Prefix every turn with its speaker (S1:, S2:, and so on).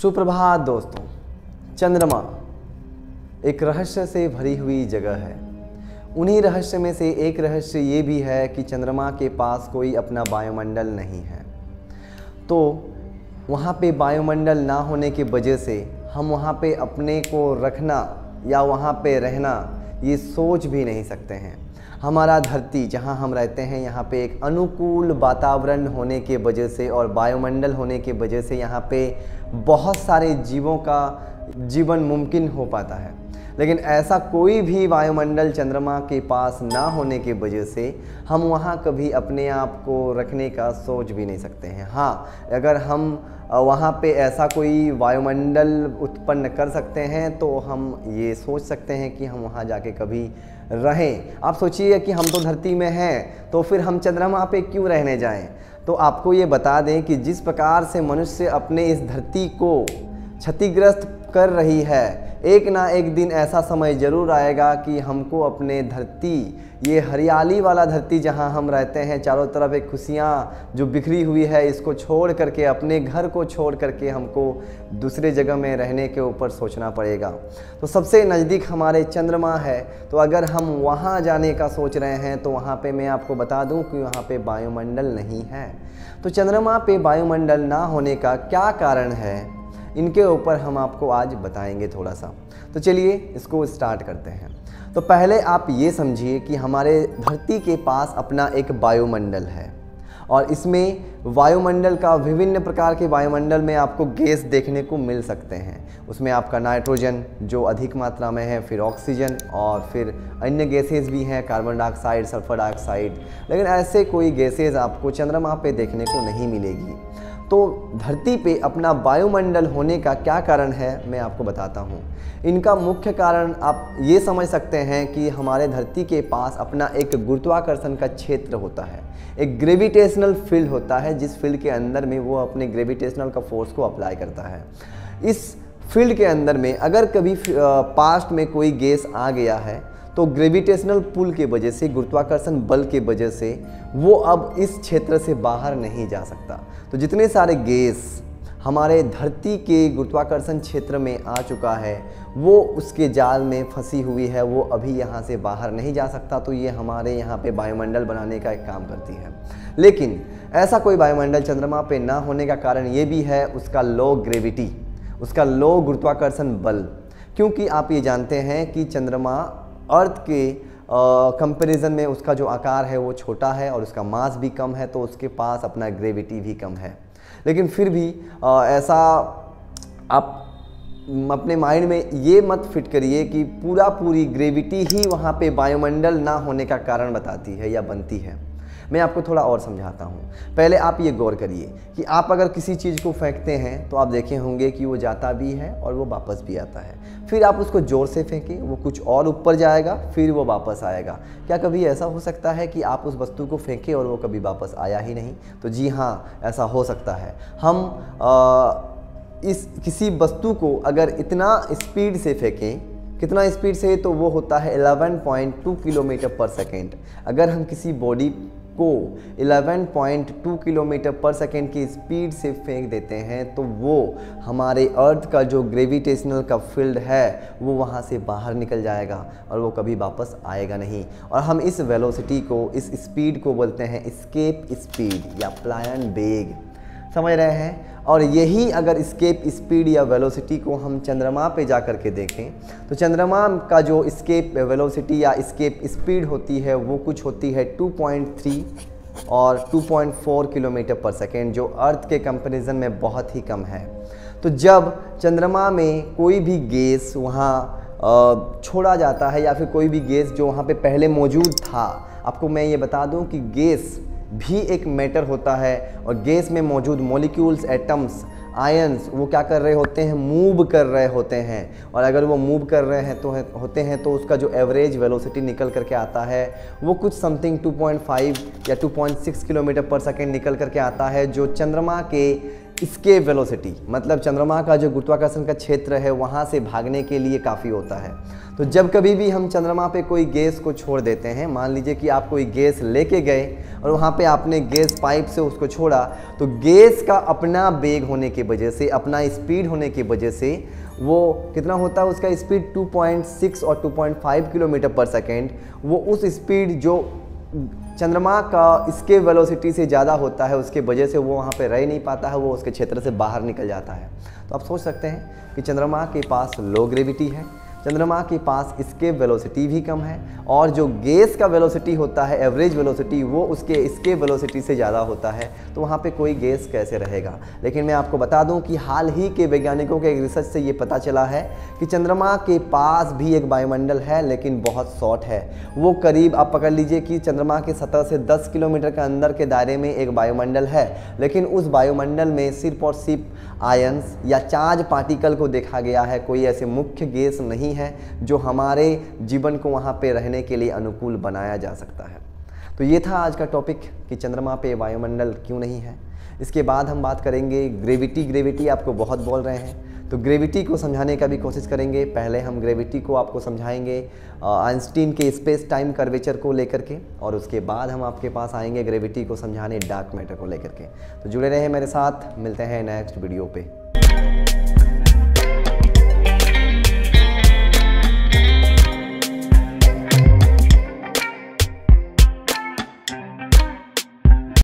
S1: सुप्रभात दोस्तों। चंद्रमा एक रहस्य से भरी हुई जगह है। उन्हीं रहस्य में से एक रहस्य ये भी है कि चंद्रमा के पास कोई अपना वायुमंडल नहीं है। तो वहाँ पे वायुमंडल ना होने की वजह से हम वहाँ पे अपने को रखना या वहाँ पे रहना ये सोच भी नहीं सकते हैं। हमारा धरती जहाँ हम रहते हैं यहाँ पे एक अनुकूल वातावरण होने के वजह से और वायुमंडल होने के वजह से यहाँ पे बहुत सारे जीवों का जीवन मुमकिन हो पाता है। लेकिन ऐसा कोई भी वायुमंडल चंद्रमा के पास ना होने की वजह से हम वहाँ कभी अपने आप को रखने का सोच भी नहीं सकते हैं। हाँ, अगर हम वहाँ पे ऐसा कोई वायुमंडल उत्पन्न कर सकते हैं तो हम ये सोच सकते हैं कि हम वहाँ जाके कभी रहें। आप सोचिए कि हम तो धरती में हैं तो फिर हम चंद्रमा पे क्यों रहने जाएं। तो आपको ये बता दें कि जिस प्रकार से मनुष्य अपने इस धरती को क्षतिग्रस्त कर रही है, एक ना एक दिन ऐसा समय ज़रूर आएगा कि हमको अपने धरती, ये हरियाली वाला धरती जहां हम रहते हैं, चारों तरफ एक खुशियाँ जो बिखरी हुई है, इसको छोड़ करके, अपने घर को छोड़ करके हमको दूसरे जगह में रहने के ऊपर सोचना पड़ेगा। तो सबसे नज़दीक हमारे चंद्रमा है, तो अगर हम वहाँ जाने का सोच रहे हैं तो वहाँ पे मैं आपको बता दूँ कि वहाँ पे वायुमंडल नहीं है। तो चंद्रमा पे वायुमंडल ना होने का क्या कारण है, इनके ऊपर हम आपको आज बताएंगे थोड़ा सा। तो चलिए इसको स्टार्ट करते हैं। तो पहले आप ये समझिए कि हमारे धरती के पास अपना एक वायुमंडल है और इसमें वायुमंडल का विभिन्न प्रकार के वायुमंडल में आपको गैस देखने को मिल सकते हैं। उसमें आपका नाइट्रोजन जो अधिक मात्रा में है, फिर ऑक्सीजन और फिर अन्य गैसेज भी हैं, कार्बन डाइऑक्साइड, सल्फर डाइऑक्साइड। लेकिन ऐसे कोई गैसेज आपको चंद्रमा पे देखने को नहीं मिलेगी। तो धरती पे अपना वायुमंडल होने का क्या कारण है मैं आपको बताता हूँ। इनका मुख्य कारण आप ये समझ सकते हैं कि हमारे धरती के पास अपना एक गुरुत्वाकर्षण का क्षेत्र होता है, एक ग्रेविटेशनल फील्ड होता है, जिस फील्ड के अंदर में वो अपने ग्रेविटेशनल का फोर्स को अप्लाई करता है। इस फील्ड के अंदर में अगर कभी पास्ट में कोई गैस आ गया है तो ग्रेविटेशनल पुल के वजह से, गुरुत्वाकर्षण बल के वजह से वो अब इस क्षेत्र से बाहर नहीं जा सकता। तो जितने सारे गैस हमारे धरती के गुरुत्वाकर्षण क्षेत्र में आ चुका है वो उसके जाल में फंसी हुई है, वो अभी यहाँ से बाहर नहीं जा सकता। तो ये हमारे यहाँ पे वायुमंडल बनाने का एक काम करती है। लेकिन ऐसा कोई वायुमंडल चंद्रमा पे ना होने का कारण ये भी है उसका लो ग्रेविटी, उसका लो गुरुत्वाकर्षण बल। क्योंकि आप ये जानते हैं कि चंद्रमा अर्थ के कंपैरिजन में उसका जो आकार है वो छोटा है और उसका मास भी कम है, तो उसके पास अपना ग्रेविटी भी कम है। लेकिन फिर भी ऐसा आप अपने माइंड में ये मत फिट करिए कि पूरी ग्रेविटी ही वहाँ पे वायुमंडल ना होने का कारण बताती है या बनती है। मैं आपको थोड़ा और समझाता हूँ। पहले आप ये गौर करिए कि आप अगर किसी चीज़ को फेंकते हैं तो आप देखे होंगे कि वो जाता भी है और वो वापस भी आता है। फिर आप उसको ज़ोर से फेंकें, वो कुछ और ऊपर जाएगा, फिर वो वापस आएगा। क्या कभी ऐसा हो सकता है कि आप उस वस्तु को फेंकें और वो कभी वापस आया ही नहीं? तो जी हाँ, ऐसा हो सकता है। हम इस किसी वस्तु को अगर इतना स्पीड से फेंकें, कितना स्पीड से, तो वो होता है 11.2 किलोमीटर पर सेकेंड। अगर हम किसी बॉडी को 11.2 किलोमीटर पर सेकेंड की स्पीड से फेंक देते हैं तो वो हमारे अर्थ का जो ग्रेविटेशनल का फील्ड है वो वहाँ से बाहर निकल जाएगा और वो कभी वापस आएगा नहीं। और हम इस वेलोसिटी को, इस स्पीड को बोलते हैं एस्केप स्पीड या प्लायन वेग। समझ रहे हैं? और यही अगर एस्केप स्पीड या वेलोसिटी को हम चंद्रमा पे जा कर के देखें तो चंद्रमा का जो एस्केप वेलोसिटी या एस्केप स्पीड होती है वो कुछ होती है 2.3 और 2.4 किलोमीटर पर सेकेंड, जो अर्थ के कंपैरिजन में बहुत ही कम है। तो जब चंद्रमा में कोई भी गैस वहाँ छोड़ा जाता है या फिर कोई भी गैस जो वहाँ पे पहले मौजूद था, आपको मैं ये बता दूँ कि गैस भी एक मैटर होता है और गैस में मौजूद मॉलिक्यूल्स, एटम्स, आयंस वो क्या कर रहे होते हैं, मूव कर रहे होते हैं। और अगर वो मूव कर रहे हैं तो उसका जो एवरेज वेलोसिटी निकल करके आता है वो कुछ समथिंग 2.5 या 2.6 किलोमीटर पर सेकेंड निकल करके आता है, जो चंद्रमा के एस्केप वेलोसिटी, मतलब चंद्रमा का जो गुरुत्वाकर्षण का क्षेत्र है वहाँ से भागने के लिए काफ़ी होता है। तो जब कभी भी हम चंद्रमा पे कोई गैस को छोड़ देते हैं, मान लीजिए कि आप कोई गैस लेके गए और वहाँ पे आपने गैस पाइप से उसको छोड़ा, तो गैस का अपना वेग होने की वजह से, अपना स्पीड होने की वजह से, वो कितना होता है उसका स्पीड 2.6 और 2.5 किलोमीटर पर सेकेंड, वो उस स्पीड जो चंद्रमा का एस्केप वेलोसिटी से ज़्यादा होता है उसके वजह से वो वहाँ पे रह नहीं पाता है, वो उसके क्षेत्र से बाहर निकल जाता है। तो आप सोच सकते हैं कि चंद्रमा के पास लो ग्रेविटी है, चंद्रमा के पास एस्केप वेलोसिटी भी कम है, और जो गैस का वेलोसिटी होता है एवरेज वेलोसिटी वो उसके एस्केप वेलोसिटी से ज़्यादा होता है। तो वहाँ पे कोई गैस कैसे रहेगा। लेकिन मैं आपको बता दूं कि हाल ही के वैज्ञानिकों के रिसर्च से ये पता चला है कि चंद्रमा के पास भी एक वायुमंडल है, लेकिन बहुत शॉर्ट है। वो करीब आप पकड़ लीजिए कि चंद्रमा की सतह से 10 किलोमीटर के अंदर के दायरे में एक वायुमंडल है, लेकिन उस वायुमंडल में सिर्फ और सिर्फ आयंस या चार्ज पार्टिकल को देखा गया है। कोई ऐसे मुख्य गैस नहीं है जो हमारे जीवन को वहाँ पे रहने के लिए अनुकूल बनाया जा सकता है। तो ये था आज का टॉपिक कि चंद्रमा पे वायुमंडल क्यों नहीं है। इसके बाद हम बात करेंगे ग्रेविटी आपको बहुत बोल रहे हैं, तो ग्रेविटी को समझाने का भी कोशिश करेंगे। पहले हम ग्रेविटी को आपको समझाएंगे आइंस्टीन के स्पेस टाइम कर्वेचर को लेकर के, और उसके बाद हम आपके पास आएंगे ग्रेविटी को समझाने डार्क मैटर को लेकर के। तो जुड़े रहें मेरे साथ, मिलते हैं नेक्स्ट वीडियो पे।